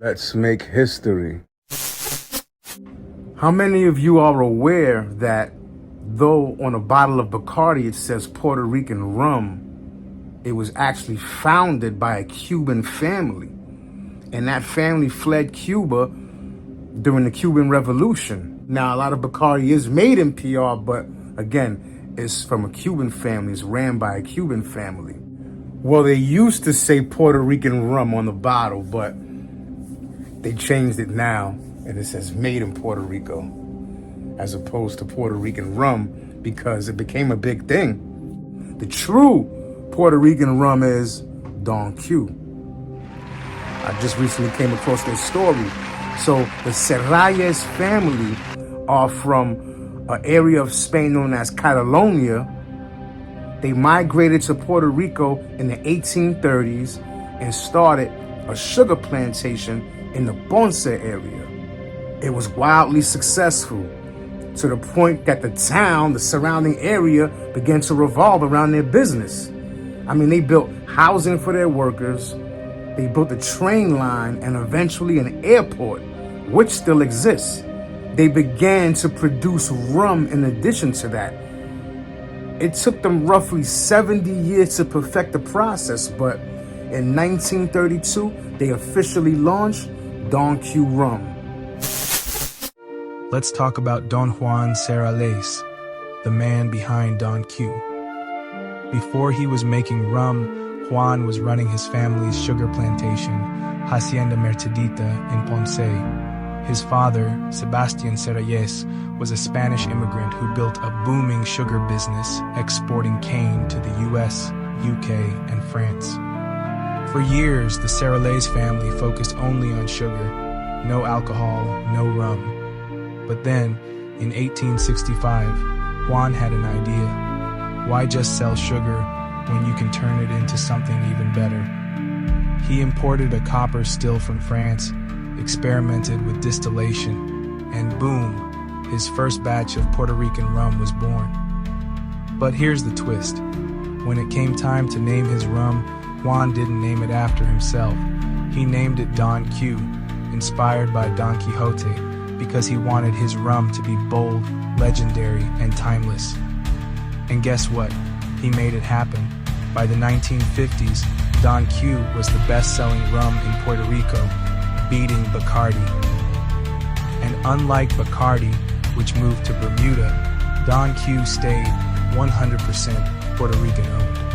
Let's make history. How many of you are aware that though on a bottle of Bacardi it says Puerto Rican rum, it was actually founded by a Cuban family, and that family fled Cuba during the Cuban Revolution. Now, a lot of Bacardi is made in PR, but again, it's from a Cuban family. It's ran by a Cuban family. Well, they used to say Puerto Rican rum on the bottle, but they changed it now, and it says made in Puerto Rico, as opposed to Puerto Rican rum, because it became a big thing. The true Puerto Rican rum is Don Q. I just recently came across their story. So the Serralles family are from an area of Spain known as Catalonia. They migrated to Puerto Rico in the 1830s and started a sugar plantation in the Ponce area. It was wildly successful, to the point that the town, the surrounding area, began to revolve around their business. I mean, they built housing for their workers, they built a train line, and eventually an airport, which still exists. They began to produce rum in addition to that. It took them roughly 70 years to perfect the process, but in 1932, they officially launched Don Q Rum. Let's talk about Don Juan Serralles, the man behind Don Q. Before he was making rum, Juan was running his family's sugar plantation, Hacienda Mercedita, in Ponce. His father, Sebastián Serralles, was a Spanish immigrant who built a booming sugar business, exporting cane to the US, UK, and France. For years, the Serralles family focused only on sugar, no alcohol, no rum. But then, in 1865, Juan had an idea. Why just sell sugar when you can turn it into something even better? He imported a copper still from France, experimented with distillation, and boom, his first batch of Puerto Rican rum was born. But here's the twist. When it came time to name his rum, Juan didn't name it after himself. He named it Don Q, inspired by Don Quixote, because he wanted his rum to be bold, legendary, and timeless. And guess what? He made it happen. By the 1950s, Don Q was the best-selling rum in Puerto Rico, beating Bacardi. And unlike Bacardi, which moved to Bermuda, Don Q stayed 100% Puerto Rican owned.